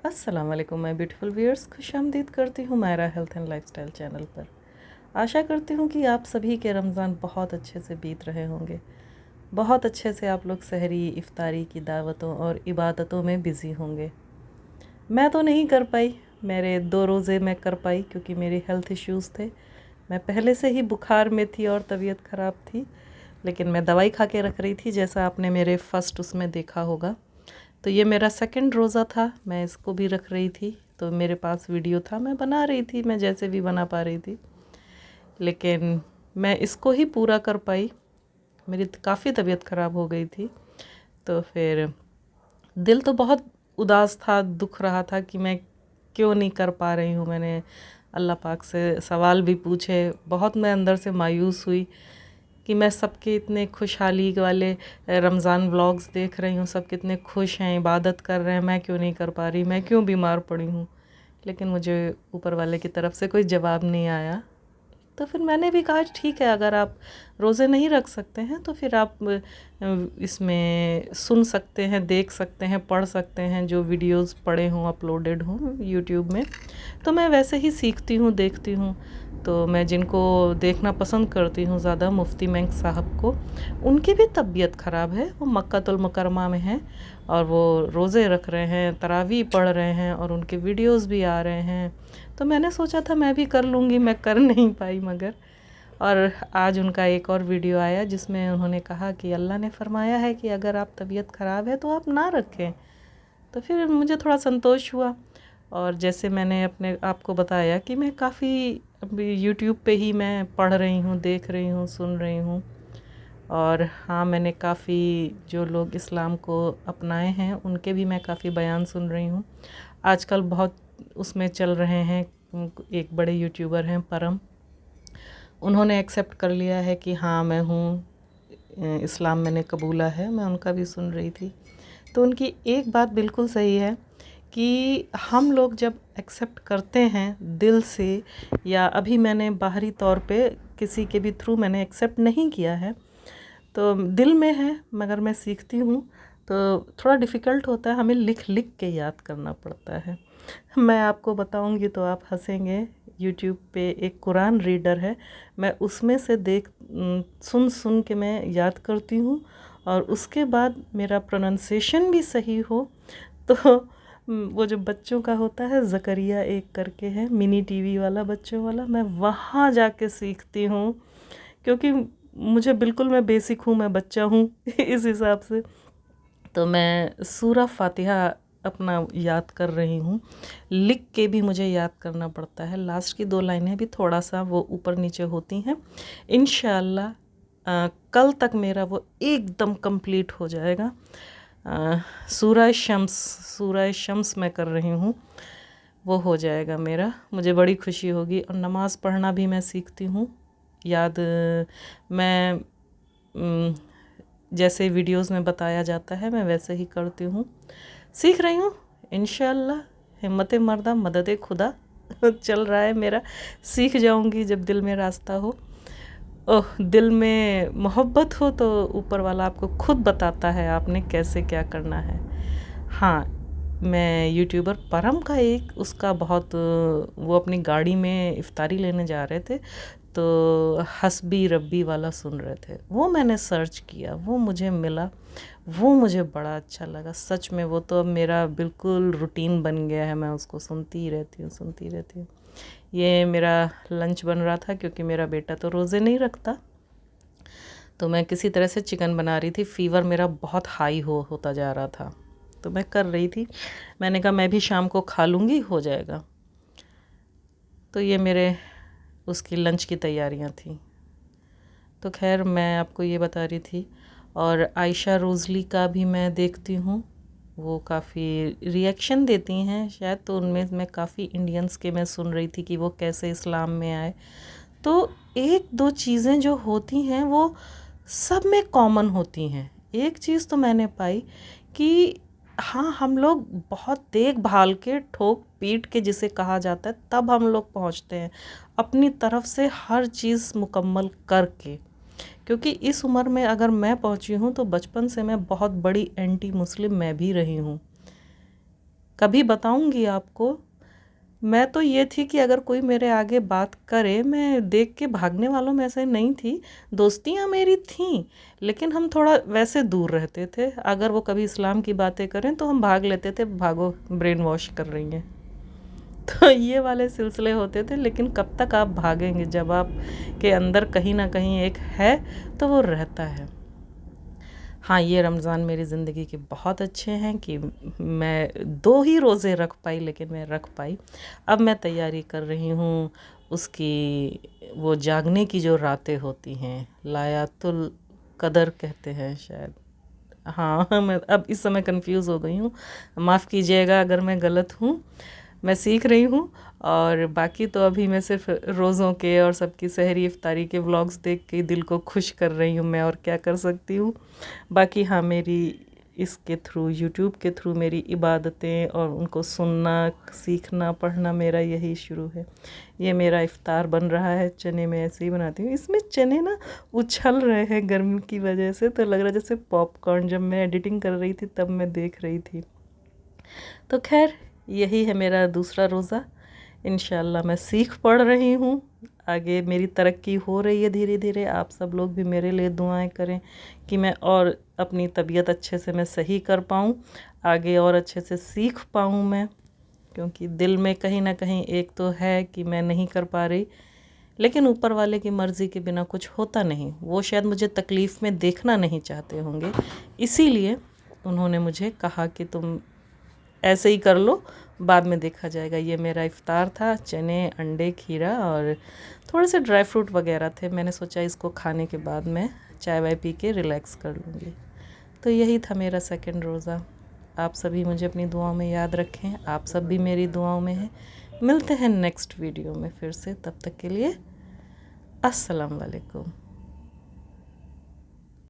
अस्सलाम वालेकुम my beautiful viewers, खुशामदीद करती हूँ Myra health and lifestyle channel पर। आशा करती हूँ कि आप सभी के रमज़ान बहुत अच्छे से बीत रहे होंगे। बहुत अच्छे से आप लोग सहरी इफ्तारी की दावतों और इबादतों में बिज़ी होंगे। मैं तो नहीं कर पाई, मेरे 2 रोज़े मैं कर पाई क्योंकि मेरे हेल्थ इश्यूज़ थे। मैं पहले से ही बुखार में थी और तबीयत ख़राब थी, लेकिन मैं दवाई खा के रख रही थी, जैसा आपने मेरे फर्स्ट उसमें देखा होगा। तो ये मेरा सेकंड रोज़ा था, मैं इसको भी रख रही थी। तो मेरे पास वीडियो था, मैं बना रही थी, मैं जैसे भी बना पा रही थी, लेकिन मैं इसको ही पूरा कर पाई। मेरी काफ़ी तबीयत ख़राब हो गई थी, तो फिर दिल तो बहुत उदास था, दुख रहा था कि मैं क्यों नहीं कर पा रही हूँ। मैंने अल्लाह पाक से सवाल भी पूछे, बहुत मैं अंदर से मायूस हुई कि मैं सबके इतने खुशहाली वाले रमज़ान व्लॉग्स देख रही हूँ, सब कितने खुश हैं, इबादत कर रहे हैं, मैं क्यों नहीं कर पा रही, मैं क्यों बीमार पड़ी हूँ। लेकिन मुझे ऊपर वाले की तरफ से कोई जवाब नहीं आया। तो फिर मैंने भी कहा ठीक है, अगर आप रोज़े नहीं रख सकते हैं तो फिर आप इसमें सुन सकते हैं, देख सकते हैं, पढ़ सकते हैं, जो वीडियोस पड़े हों, अपलोडेड हों यूट्यूब में। तो मैं वैसे ही सीखती हूँ, देखती हूँ। तो मैं जिनको देखना पसंद करती हूँ ज़्यादा, मुफ्ती मेंग साहब को, उनकी भी तबीयत ख़राब है। वो मक्कातुल मुकरमा में हैं और वो रोज़े रख रहे हैं, तरावीह पढ़ रहे हैं और उनके वीडियोस भी आ रहे हैं। तो मैंने सोचा था मैं भी कर लूँगी, मैं कर नहीं पाई मगर। और आज उनका एक और वीडियो आया जिसमें उन्होंने कहा कि अल्लाह ने फरमाया है कि अगर आप तबीयत ख़राब है तो आप ना रखें। तो फिर मुझे थोड़ा संतोष हुआ। और जैसे मैंने अपने आपको बताया कि मैं काफ़ी अभी यूट्यूब पे ही मैं पढ़ रही हूँ, देख रही हूँ, सुन रही हूँ। और हाँ, मैंने काफ़ी जो लोग इस्लाम को अपनाए हैं उनके भी मैं काफ़ी बयान सुन रही हूँ। आजकल बहुत उसमें चल रहे हैं, एक बड़े यूट्यूबर हैं परम, उन्होंने एक्सेप्ट कर लिया है कि हाँ मैं हूँ, इस्लाम मैंने कबूला है। मैं उनका भी सुन रही थी। तो उनकी एक बात बिल्कुल सही है कि हम लोग जब एक्सेप्ट करते हैं दिल से, या अभी मैंने बाहरी तौर पे किसी के भी थ्रू मैंने एक्सेप्ट नहीं किया है, तो दिल में है मगर मैं सीखती हूँ। तो थोड़ा डिफ़िकल्ट होता है, हमें लिख लिख के याद करना पड़ता है। मैं आपको बताऊँगी तो आप हंसेंगे। यूट्यूब पे एक कुरान रीडर है, मैं उसमें से सुन सुन के मैं याद करती हूँ, और उसके बाद मेरा प्रोनंसिएशन भी सही हो। तो वो जो बच्चों का होता है, ज़करिया एक करके है, मिनी टीवी वाला, बच्चों वाला, मैं वहाँ जाके सीखती हूँ क्योंकि मुझे बिल्कुल, मैं बेसिक हूँ, मैं बच्चा हूँ इस हिसाब से। तो मैं सूरा फातिहा अपना याद कर रही हूँ, लिख के भी मुझे याद करना पड़ता है। लास्ट की 2 लाइनें भी थोड़ा सा वो ऊपर नीचे होती हैं। इंशाअल्लाह कल तक मेरा वो एकदम कंप्लीट हो जाएगा। सूरह शम्स मैं कर रही हूँ, वो हो जाएगा मेरा, मुझे बड़ी खुशी होगी। और नमाज़ पढ़ना भी मैं सीखती हूँ याद। मैं जैसे वीडियोस में बताया जाता है मैं वैसे ही करती हूँ, सीख रही हूँ। इंशाअल्लाह हिम्मत मर्दा मदद खुदा चल रहा है मेरा, सीख जाऊँगी जब दिल में रास्ता हो। ओह, दिल में मोहब्बत हो तो ऊपर वाला आपको खुद बताता है आपने कैसे क्या करना है। हाँ, मैं यूट्यूबर परम का एक उसका बहुत, वो अपनी गाड़ी में इफ्तारी लेने जा रहे थे तो हस्बी रब्बी वाला सुन रहे थे, वो मैंने सर्च किया, वो मुझे मिला, वो मुझे बड़ा अच्छा लगा सच में। वो तो अब मेरा बिल्कुल रूटीन बन गया है, मैं उसको सुनती ही रहती हूँ, सुनती रहती हूँ। ये मेरा लंच बन रहा था क्योंकि मेरा बेटा तो रोज़े नहीं रखता, तो मैं किसी तरह से चिकन बना रही थी। फ़ीवर मेरा बहुत हाई होता जा रहा था, तो मैं कर रही थी। मैंने कहा मैं भी शाम को खा लूँगी, हो जाएगा। तो ये मेरे उसकी लंच की तैयारियां थी। तो खैर मैं आपको ये बता रही थी। और आयशा रोज़ली का भी मैं देखती हूँ, वो काफ़ी रिएक्शन देती हैं शायद, तो उनमें मैं काफ़ी इंडियंस के मैं सुन रही थी कि वो कैसे इस्लाम में आए। तो 1-2 चीज़ें जो होती हैं वो सब में कॉमन होती हैं। एक चीज़ तो मैंने पाई कि हाँ, हम लोग बहुत देखभाल के, ठोक पीट के जिसे कहा जाता है, तब हम लोग पहुँचते हैं अपनी तरफ से हर चीज़ मुकम्मल करके। क्योंकि इस उम्र में अगर मैं पहुँची हूँ तो बचपन से मैं बहुत बड़ी एंटी मुस्लिम मैं भी रही हूँ। कभी बताऊंगी आपको। मैं तो ये थी कि अगर कोई मेरे आगे बात करे, मैं देख के भागने वालों में से नहीं थी। दोस्तियां मेरी थीं, लेकिन हम थोड़ा वैसे दूर रहते थे। अगर वो कभी इस्लाम की बातें करें तो हम भाग लेते थे, भागो ब्रेन वॉश कर रही हैं। तो ये वाले सिलसिले होते थे। लेकिन कब तक आप भागेंगे, जब आप के अंदर कहीं ना कहीं एक है तो वो रहता है। हाँ, ये रमज़ान मेरी ज़िंदगी के बहुत अच्छे हैं कि मैं 2 ही रोज़े रख पाई, लेकिन मैं रख पाई। अब मैं तैयारी कर रही हूँ उसकी, वो जागने की जो रातें होती हैं, लायातुल कदर कहते हैं शायद। हाँ, मैं अब इस समय कंफ्यूज हो गई हूँ, माफ़ कीजिएगा अगर मैं गलत हूँ। मैं सीख रही हूँ। और बाकी तो अभी मैं सिर्फ रोज़ों के और सबकी सहरी इफ्तारी के व्लॉग्स देख के दिल को खुश कर रही हूँ, मैं और क्या कर सकती हूँ। बाकी हाँ, मेरी इसके थ्रू, यूट्यूब के थ्रू मेरी इबादतें और उनको सुनना, सीखना, पढ़ना, मेरा यही शुरू है। ये मेरा इफ्तार बन रहा है, चने मैं ऐसे ही बनाती हूँ। इसमें चने ना उछल रहे हैं गर्मी की वजह से, तो लग रहा है जैसे पॉपकॉर्न। जब मैं एडिटिंग कर रही थी तब मैं देख रही थी। तो खैर, यही है मेरा दूसरा रोज़ा। इंशाल्लाह मैं सीख पढ़ रही हूँ, आगे मेरी तरक्की हो रही है धीरे धीरे। आप सब लोग भी मेरे लिए दुआएं करें कि मैं और अपनी तबीयत अच्छे से मैं सही कर पाऊँ, आगे और अच्छे से सीख पाऊँ मैं। क्योंकि दिल में कहीं ना कहीं एक तो है कि मैं नहीं कर पा रही, लेकिन ऊपर वाले की मर्ज़ी के बिना कुछ होता नहीं। वो शायद मुझे तकलीफ़ में देखना नहीं चाहते होंगे, इसीलिए उन्होंने मुझे कहा कि तुम ऐसे ही कर लो, बाद में देखा जाएगा। ये मेरा इफ़्तार था, चने, अंडे, खीरा और थोड़े से ड्राई फ्रूट वगैरह थे। मैंने सोचा इसको खाने के बाद मैं चाय वाय पी के रिलैक्स कर लूँगी। तो यही था मेरा सेकंड रोज़ा। आप सभी मुझे अपनी दुआओं में याद रखें, आप सब भी मेरी दुआओं में हैं। मिलते हैं नेक्स्ट वीडियो में फिर से, तब तक के लिए अस्सलाम वालेकुम।